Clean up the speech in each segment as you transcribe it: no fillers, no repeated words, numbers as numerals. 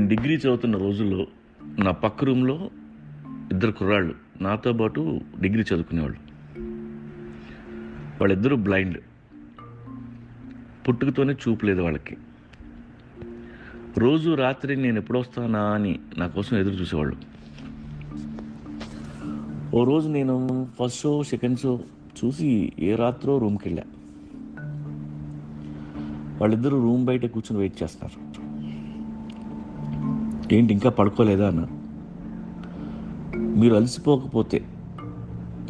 నేను డిగ్రీ చదువుతున్న రోజుల్లో నా పక్క రూమ్లో ఇద్దరు కుర్రాళ్ళు నాతో పాటు డిగ్రీ చదువుకునేవాళ్ళు. వాళ్ళిద్దరూ బ్లైండ్, పుట్టుకతోనే చూపు లేదు వాళ్ళకి. రోజు రాత్రి నేను ఎప్పుడు వస్తానా అని నా కోసం ఎదురు చూసేవాళ్ళు. ఓ రోజు నేను ఫస్ట్ షో సెకండ్ షో చూసి ఏ రాత్రో రూమ్కి వెళ్ళా. వాళ్ళిద్దరూ రూమ్ బయట కూర్చొని వెయిట్ చేస్తున్నారు. ఏంటి ఇంకా పడుకోలేదా అన్న. మీరు అలసిపోకపోతే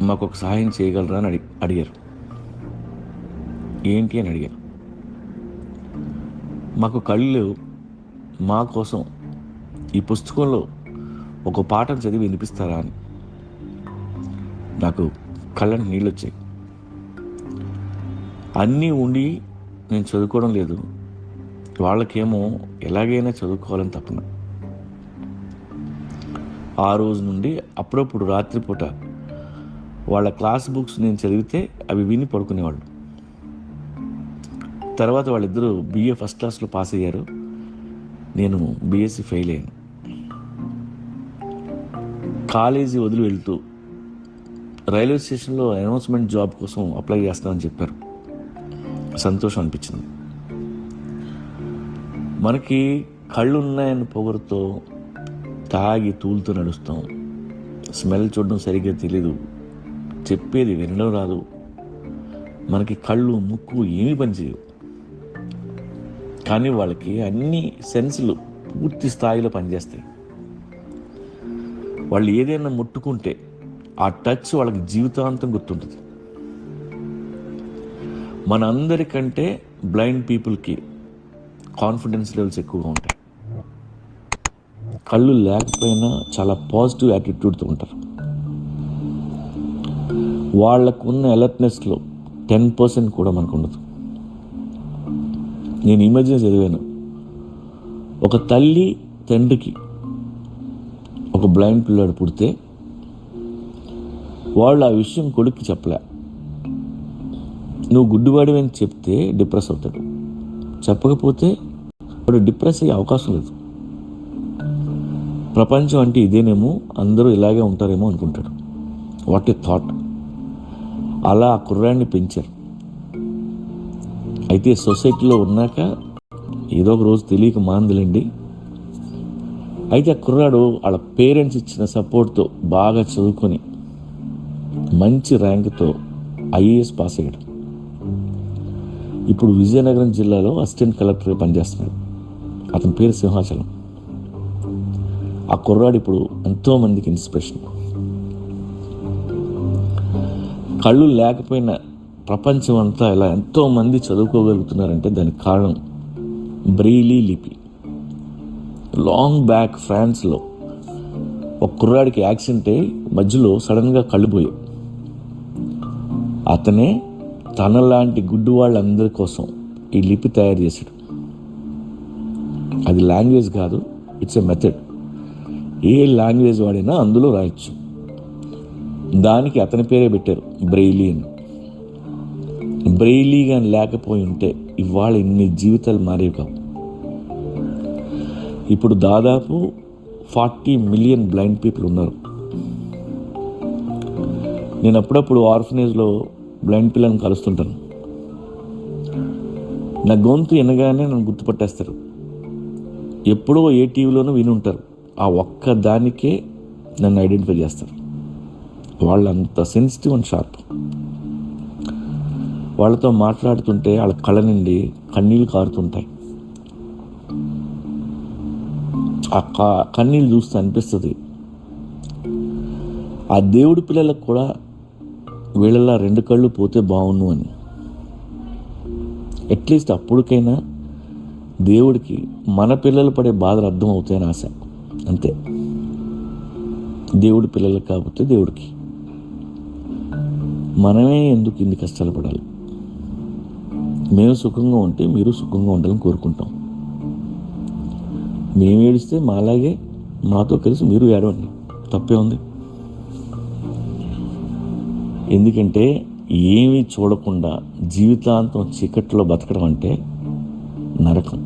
మాకు ఒక సహాయం చేయగలరా అని అడిగారు. ఏంటి అని అడిగారు. మాకు కళ్ళు లేవు, మా కోసం ఈ పుస్తకంలో ఒక పాఠం చదివి వినిపిస్తారా అని. నాకు కళ్ళని నీళ్ళు వచ్చాయి. అన్నీ ఉండి నేను చదువుకోవడం లేదు, వాళ్ళకేమో ఎలాగైనా చదువుకోవాలని తపన. ఆ రోజు నుండి అప్పుడప్పుడు రాత్రిపూట వాళ్ళ క్లాస్ బుక్స్ నేను చదివితే అవి విని పడుకునేవాళ్ళు. తర్వాత వాళ్ళిద్దరూ BA ఫస్ట్ క్లాస్లో పాస్ అయ్యారు, నేను BSc ఫెయిల్ అయ్యాను. కాలేజీ వదిలి వెళ్తూ రైల్వే స్టేషన్లో అనౌన్స్మెంట్ జాబ్ కోసం అప్లై చేస్తామని చెప్పారు. సంతోషం అనిపించింది. మనకి కళ్ళు ఉన్నాయని పొగరుతో తాగి తూలుతూ నడుస్తాం. స్మెల్ చూడడం సరిగ్గా తెలీదు, చెప్పేది వినడం రాదు. మనకి కళ్ళు ముక్కు ఏమీ పనిచేయవు. కానీ వాళ్ళకి అన్ని సెన్సులు పూర్తి స్థాయిలో పనిచేస్తాయి. వాళ్ళు ఏదైనా ముట్టుకుంటే ఆ టచ్ వాళ్ళకి జీవితాంతం గుర్తుంటుంది. మన అందరికంటే బ్లైండ్ పీపుల్కి కాన్ఫిడెన్స్ లెవెల్స్ ఎక్కువగా ఉంటాయి. కళ్ళు లేకపోయినా చాలా పాజిటివ్ యాటిట్యూడ్తో ఉంటారు. వాళ్ళకున్న అలర్ట్నెస్లో 10% కూడా మనకు ఉండదు. నేను ఈ మధ్య చదివాను, ఒక తల్లి తండ్రికి ఒక బ్లైండ్ పిల్లాడు పుడితే వాళ్ళు ఆ విషయం కొడుక్కి చెప్పలే. నువ్వు గుడ్డివాడివని చెప్తే డిప్రెస్ అవుతాడు, చెప్పకపోతే వాడు డిప్రెస్ అయ్యే అవకాశం లేదు. ప్రపంచం అంటే ఇదేనేమో, అందరూ ఇలాగే ఉంటారేమో అనుకుంటాడు. What a thought. అలా ఆ కుర్రాడిని పెంచారు. అయితే సొసైటీలో ఉన్నాక ఏదో ఒక రోజు తెలియక మాందులండి. అయితే ఆ కుర్రాడు వాళ్ళ పేరెంట్స్ ఇచ్చిన సపోర్ట్తో బాగా చదువుకొని మంచి ర్యాంక్తో IAS పాస్ అయ్యాడు. ఇప్పుడు విజయనగరం జిల్లాలో అసిస్టెంట్ కలెక్టర్గా పనిచేస్తున్నాడు. అతని పేరు సింహాచలం. ఆ కుర్రాడు ఇప్పుడు ఎంతోమందికి ఇన్స్పిరేషన్. కళ్ళు లేకపోయినా ప్రపంచం అంతా ఇలా ఎంతోమంది చదువుకోగలుగుతున్నారంటే దానికి కారణం బ్రెయిలీ లిపి. లాంగ్ బ్యాక్ ఫ్రాన్స్లో ఒక కుర్రాడికి యాక్సిడెంట్ అయ్యి మధ్యలో సడన్గా కళ్ళు పోయాయి. అతనే తనలాంటి గుడ్డు వాళ్ళందరి కోసం ఈ లిపి తయారు చేశాడు. అది లాంగ్వేజ్ కాదు, it's a method. A language వాడినా అందులో రాయొచ్చు. దానికి అతని పేరే పెట్టారు, బ్రెయిలీ అని. బ్రెయిలీ కానీ లేకపోయి ఉంటే ఇవాళ ఇన్ని జీవితాలు మారేవి కావు. ఇప్పుడు దాదాపు 40 మిలియన్ బ్లైండ్ పీపుల్ ఉన్నారు. నేను అప్పుడప్పుడు ఆర్ఫనేజ్లో బ్లైండ్ పిల్లల్ని కలుస్తుంటాను. నా గొంతు వినగానే నన్ను గుర్తుపట్టేస్తారు. ఎప్పుడో ఏ టీవీలోనూ విని ఉంటారు. ఆ ఒక్క దానికే నన్ను ఐడెంటిఫై చేస్తారు. వాళ్ళు అంత సెన్సిటివ్ అండ్ షార్ప్. వాళ్ళతో మాట్లాడుతుంటే వాళ్ళ కళ్ళ నుండి కన్నీళ్ళు కారుతుంటాయి. ఆ కన్నీళ్ళు చూస్తే అనిపిస్తుంది, ఆ దేవుడి పిల్లలకు కూడా వీళ్ళలా 2 కళ్ళు పోతే బాగుండు అని. అట్లీస్ట్ అప్పటికైనా దేవుడికి మన పిల్లలు పడే బాధలు అర్థం అవుతాయని ఆశ, అంతే. దేవుడి పిల్లలు కాకపోతే దేవుడికి. మనమే ఎందుకు ఇన్ని కష్టాలు పడాలి? మేము సుఖంగా ఉంటే మీరు సుఖంగా ఉండాలని కోరుకుంటాం. మేము ఏడిస్తే మాలాగే మాతో కలిసి మీరు ఏడవండి, తప్పే ఉంది. ఎందుకంటే ఏమీ చూడకుండా జీవితాంతం చీకట్లో బతకడం అంటే నరకం.